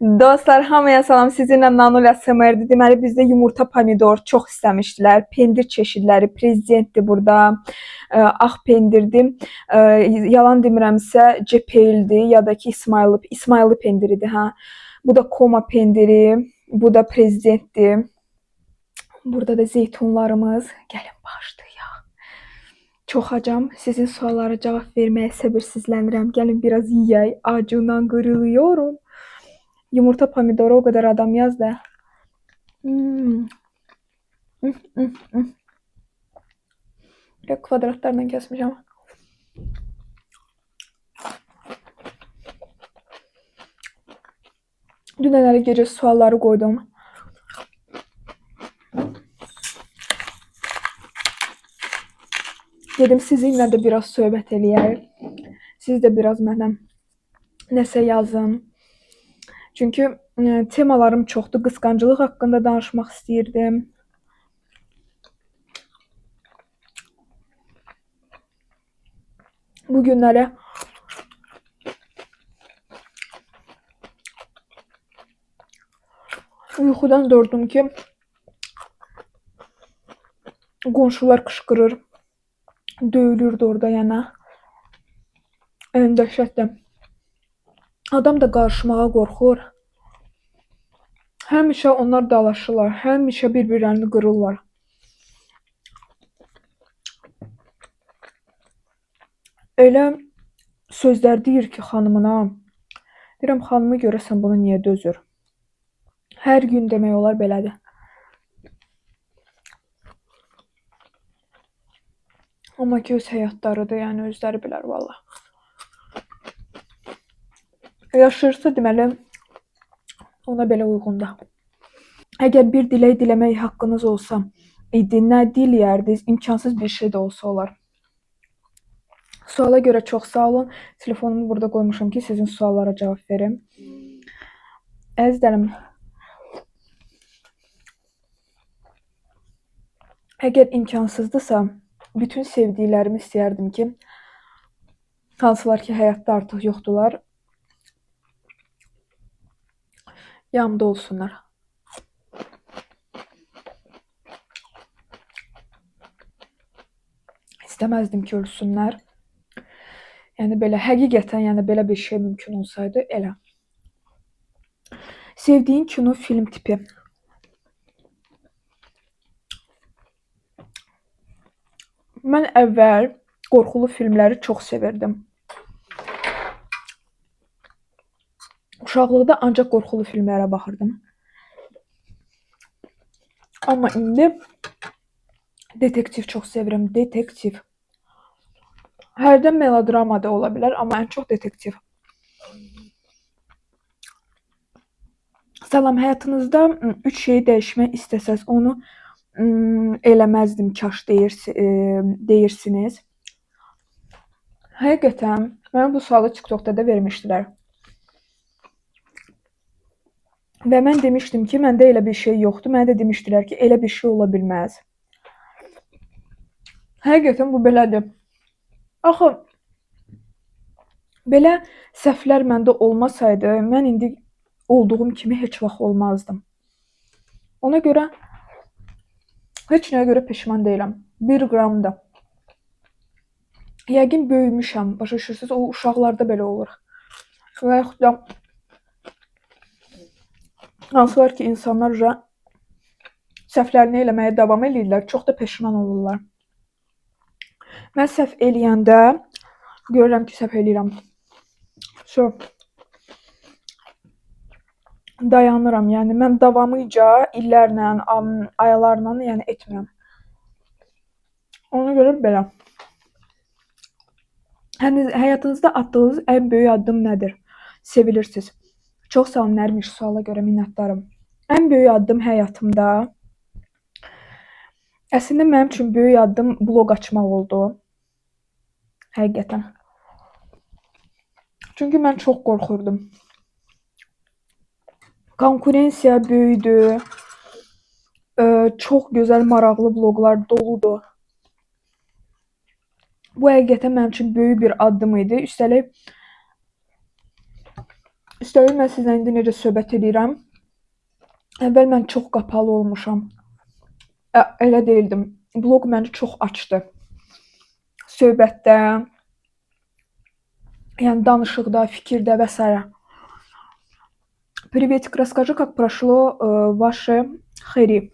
Dostlar, hamıya salam. Sizinlə Nanul SMR'dir. Deməli, bizdə yumurta, pomidor çox istəmişdilər. Pendir çeşidləri, prezidentdir burada. Ağ pendirdir. Yalan demirəmsə, cepeildir ya da ki İsmayıllı pendiridir, hə. Bu da koma pendiri, bu da prezidentdir. Burada da zeytunlarımız. Gəlin başlayaq. Çox acam. Sizin suallara cavab verməyə səbirsizlənirəm. Gəlin biraz yeyək. Acından qırılıyorum. Yumurta, pomidora o kadar adam yazdı. Ya kvadratlardan kesmişim. Dünələri gecə sualları koydum. Dedim sizinlə də biraz söhbət eləyək. Siz də biraz mənə nəsə yazın. Çünki temalarım çoxdur. Qısqanclıq haqqında danışmaq istəyirdim. Bu günləri yuxudan dördüm ki, qonşular qışqırır. Döyülürdü orada yana. En dəhşətli. Adam da qarışmağa qorxur. Həmişə onlar dalaşırlar. Həmişə bir-birlərini qırırlar. Elə sözlər deyir ki xanımına. Deyirəm, xanımı görəsən bunu niyə dözür? Hər gün demək olar belədir. Amma ki öz həyatlarıdır, yəni özləri bilər valla. Yaşayırsa deməli ona belə uyğundur. Əgər bir dilək diləmək haqqınız olsa, nə diləyərdiniz? İmkansız bir şey də olsa olar. Suala görə çox sağ olun. Telefonumu burada qoymuşam ki, sizin suallara cavab verim. Əzizlərim, əgər imkansızdırsa, bütün sevdiklərimi istəyərdim ki, hansılar ki həyatda artıq yoxdular, yanımda olsunlar. İstəməzdim ki ölsünlər. Yəni belə həqiqətən, yəni belə bir şey mümkün olsaydı elə. Sevdiyin kino, film tipi. Mən əvvəl qorxulu filmləri çox sevirdim. Uşaqlıqda ancaq qorxulu filmlərə baxırdım. Amma indi detektiv çox sevirəm. Detektiv. Hərdən melodrama da ola bilər, amma ən çox detektiv. Salam, həyatınızda 3 şeyi dəyişmək istəsəz, onu eləməzdim kaş deyirsiniz. Həqiqətən, mənə bu sualı TikTokda da vermişdilər. Və mən demişdim ki, məndə elə bir şey yoxdur. Mənə də demişdilər ki, elə bir şey ola bilməz. Həqiqətən bu belədir. Axı, belə səhvlər məndə olmasaydı, mən indi olduğum kimi heç vaxt olmazdım. Ona görə heç nəyə görə peşman deyiləm. 1 qram da. Yəqin böyümüşəm, başa düşürsünüz, o uşaqlarda belə olur. Və yaxud da hansı var ki, insanlar səhvlərini eləməyə davam edirlər, çox da peşman olurlar. Mən səhv eləyəndə görürəm ki, səhv eləyirəm. Dayanıram, yəni mən davamıca illərlə, aylarla yəni etmirəm. Ona görə belə. Həyatınızda atdığınız ən böyük addım nədir? Sevilirsiniz. Çox sağ olun Nərmiş, suala görə minnətdarım. Ən böyük addım həyatımda əslində mənim üçün böyük addım bloq açmaq oldu. Həqiqətən. Çünki mən çox qorxurdum. Konkurensiya böyüdü. Çox gözəl, maraqlı bloqlar doludur. Bu həqiqətən mənim üçün böyük bir addım idi. Üstəlik Üstəlik mən sizlə indi necə söhbət edirəm. Əvvəl mən çox qapalı olmuşam. Elə deyildim. Blog məni çox açdı. Söhbətdə, yəni danışıqda, fikirdə və s. Приветик, расскажи, как прошло ваше хэри.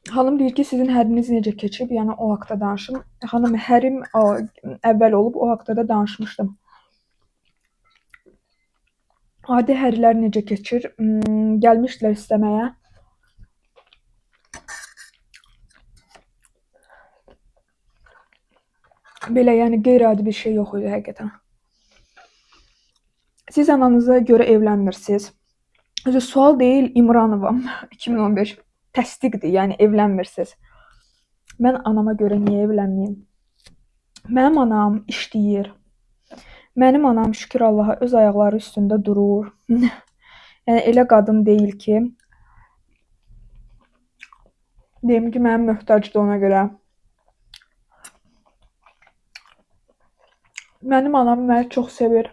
Xanım deyir ki, sizin həriniz necə keçib? Yəni o haqqda danışım. Xanım, hərim əvvəl olub, o haqqda da danışmışdım. Adi hərilər necə keçir? Gəlmişdilər istəməyə. Belə, yəni qeyri-adi bir şey yox idi həqiqətən. Siz ananıza görə evlənmirsiniz. Özü sual deyil, İmranova 2015 təsdiqdir, yəni evlənmirsiniz. Mən anama görə niyə evlənməyim? Mənim anam işləyir. Mənim anam şükür Allaha öz ayaqları üstündə durur. Yəni elə qadın deyil ki, deyim ki, mənim möhtacdır ona görə. Mənim anam məni çox sevir.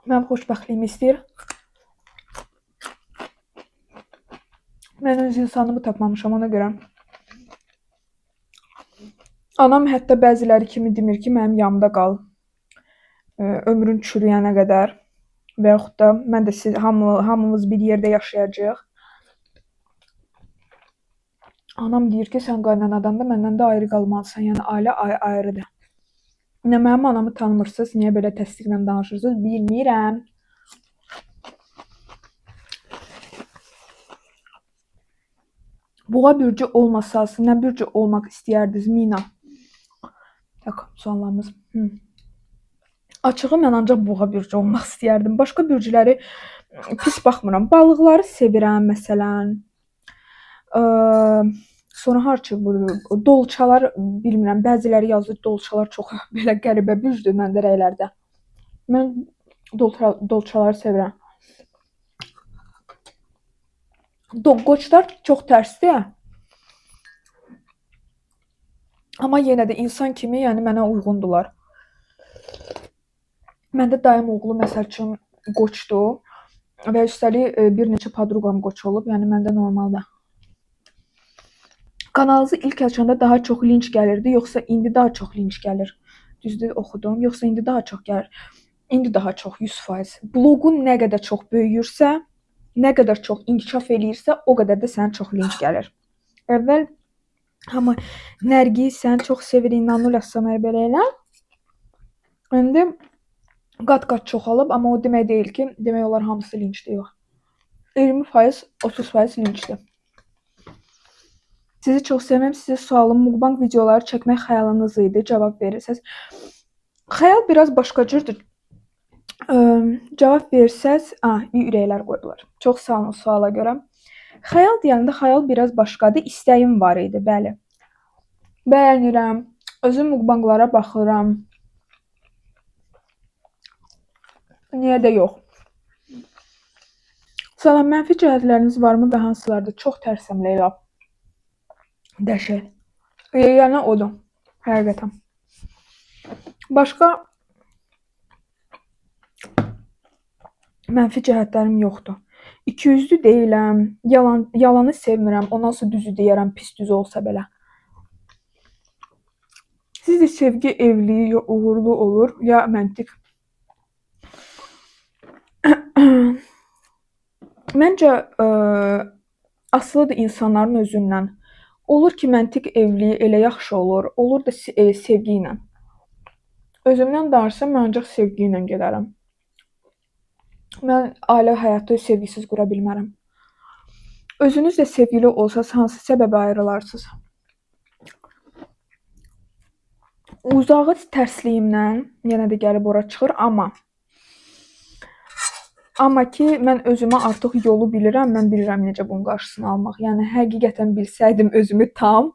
Mənim xoşbəxtliyimi istəyir. Mən öz insanımı tapmamışam ona görə. Anam hətta bəziləri kimi demir ki, mənim yanımda qal. Ömrün çürüyənə qədər və yaxud da mən də siz hamımız bir yerdə yaşayacağıq. Anam deyir ki, sən qaynanadan da məndən də ayrı qalmalısan. Yəni ailə ayrıdır. Nə mənim anamı tanımırsınız, niyə belə təsdiqlə danışırsınız, bilmirəm. Boğa bürcü olmasaz, nə bürcü olmaq istəyərdiniz, Mina? Tak, suallarımız. Açığı mən ancaq boğa bürcü olmaq istəyərdim. Başqa bürcüləri pis baxmıram. Balıqları sevirəm məsələn. Sonra harçı dolçalar bilmirəm. Bəziləri yazır dolçalar çox belə qəribə bürcdür məndə rəylərdə. Mən dolçaları sevirəm. Qoçlar çox tərsdir. Amma yenə də insan kimi, yəni mənə uyğundular. Məndə dayım oğlu məsəl üçün qoçdur və üstəlik bir neçə podruqam qoç olub, yəni məndə normaldır. Kanalınızı ilk açanda daha çox linç gəlirdi, yoxsa indi daha çox linç gəlir? Düzdür oxudum, yoxsa indi daha çox gəlir? İndi daha çox 100%. Bloqun nə qədər çox böyüyürsə, nə qədər çox inkişaf eləyirsə, o qədər də sənə çox linç gəlir. Əvvəl amma Nərgiz sən çox sevirik, Nanul Əsəmər belə elə. İndi qat-qat çoxalıb, amma o demək deyil ki, demək olar hamısı linçdir, yox. 20%, 30% linçdir. Sizi çox sevməm. Sizə sualım, mukbang videoları çəkmək xəyalınız idi, cavab verirsiniz. Xəyal biraz başqa cürdür. Cavab versəz, ürəklər qoydular. Çox sağ olun suala görə. Xəyal deyəndə xəyal biraz başqadır. İstəyim var idi, bəli. Bəyənirəm. Özüm mukbanglara baxıram. Niyə də yox? Salam, mənfi cəhətləriniz varmı və hansılardır? Çox tərsəm Leyla. Dəhşət. Yəni odur. Həqiqətən. Başqa mənfi cəhətlərim yoxdur. İkiyüzlü deyiləm. Yalanı sevmirəm. Ondan sonra düzü deyərəm, pis düz olsa belə. Sizcə sevgi evliliyi uğurlu olur ya məntiq? Məncə asılıdır insanların özündən. Olur ki, məntiq evliliyi elə yaxşı olur. Olur da sevgi ilə. Özümdən danışsam, mən ancaq sevgi ilə gedərəm. Mən ailə həyatı sevgisiz qura bilmərəm. Özünüz də sevgili olsaz, hansı səbəbə ayrılarsınız? Uzağı tərsliyimdən yenə də gəlib ora çıxır, amma ki, mən özümə artıq yolu bilirəm, mən bilirəm necə bunun qarşısını almaq. Yəni, həqiqətən bilsəydim özümü tam,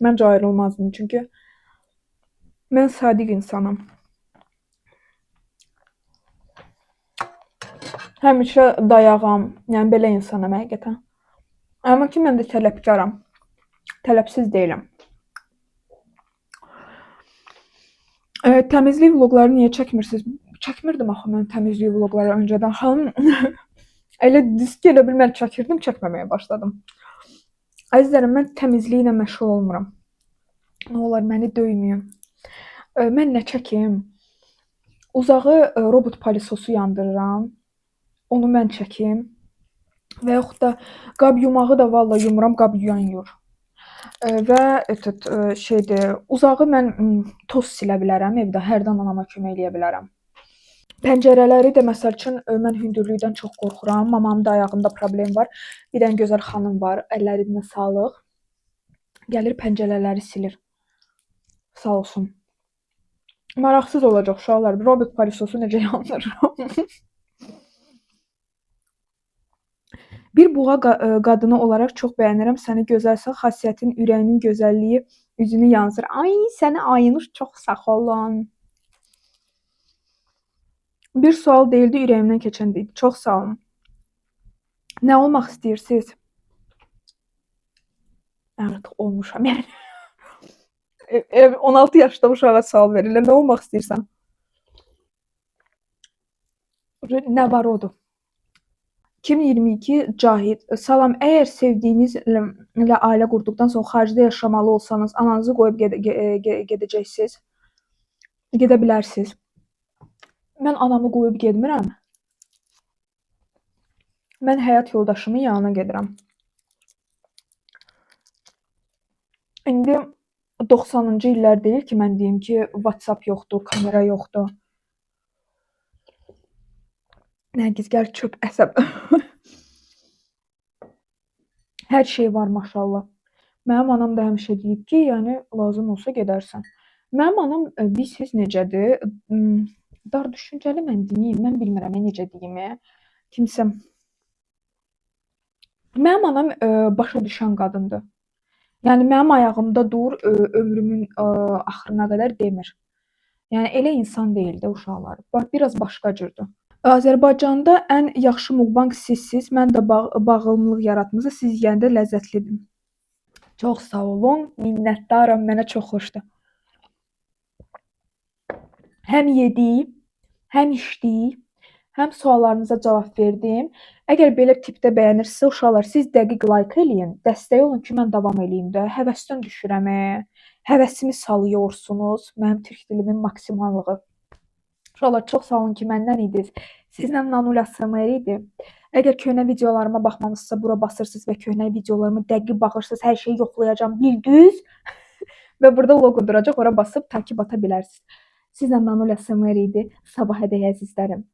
məncə ayrılmazdım. Çünki mən sadiq insanam. Həmişə dayağam, yəni belə insanam həqiqətən. Amma ki, mən də tələbkaram. Tələbsiz deyiləm. Təmizlik vloqları niyə çəkmirsiniz? çəkmirdim axı mən təmizlik vloqları öncədən. Xanım elə disk elə bil mən çəkirdim, çəkməməyə başladım. Əzizlərim, mən təmizliklə məşğul olmuram. Nə olar məni döyməyin. Mən nə çəkim? Uzağı robot palisosu yandırıram. Onu mən çəkim. Və yaxud da qab yumağı da valla yumuram, qab yuyan yur. Və şeydir, uzağı mən toz silə bilərəm evdə, hərdən anama kömək eləyə bilərəm. Pəncərələri də məsəl üçün mən hündürlükdən çox qorxuram. Mamamın da ayağında problem var. Bir dənə gözəl xanım var, əllərinə sağlıq. Gəlir pəncərələri silir. Sağ olsun. Maraqsız olacaq uşaqlar. Robot palisosu necə yandırıram? Bir buğa qadını olaraq çox bəyənirəm səni gözəlsən, xasiyyətin, ürəyinin gözəlliyi üzünü yansır. Ay, səni ayınır, çox sağ olun. Bir sual deyildi, ürəyimdən keçən deyildi. Çox sağ olun. Nə olmaq istəyirsiniz? Artıq olmuşam yəni. 16 yaşda uşağa sual verirlər. Nə olmaq istəyirsən? Nə var odur. 2022 Cahid. Salam, əgər sevdiyinizlə ailə qurduqdan sonra xaricdə yaşamalı olsanız, ananızı qoyub gedəcəksiniz? Gedə bilərsiniz. Mən anamı qoyub getmirəm. Mən həyat yoldaşımın yanına gedirəm. İndi 90-cı illər deyil ki, mən deyim ki, WhatsApp yoxdur, kamera yoxdur. Nərgizgər çöp əsəb. Hər şey var maşallah. Mənim anam da həmişə deyib ki, yəni lazım olsa gedərsən. Mənim anam bilirsiz necədir? Dar düşüncəli mən deyim, mən bilmirəm necə deyim. Kimsə Mənim anam başa düşən qadındır. Yəni mənim ayağımda dur, ömrümün axırına qədər demir. Yəni elə insan deyil də uşaqlar. Biraz başqa cürdür. Azərbaycanda ən yaxşı mukbang sizsiz. Mən də bağımlılıq yaratmısınız. Siz yeyəndə ləzzətlidir. Çox sağ olun. Minnətdaram. Mənə çox xoşdur. Həm yedik, həm içdik, həm suallarınıza cavab verdim. Əgər belə tipdə bəyənirsinizsə, uşaqlar, siz dəqiq like eləyin, dəstək olun ki, mən davam eləyim də. Həvəsdən düşürəm. Həvəsimi salıyorsunuz. Mənim türk dilimin maksimallığı. Uşaqlar, çox sağ olun ki, məndən idiniz. Sizlə Nanul ASMR idi. Əgər köhnə videolarıma baxmamısınızsa, bura basırsınız və köhnə videolarıma dəqiq baxırsınız, hər şeyi yoxlayacağam, bildiniz. Və burada logo duracaq, ora basıb takib ata bilərsiniz. Sizlə Nanul ASMR idi. Sabah hədəyə əzizlərim.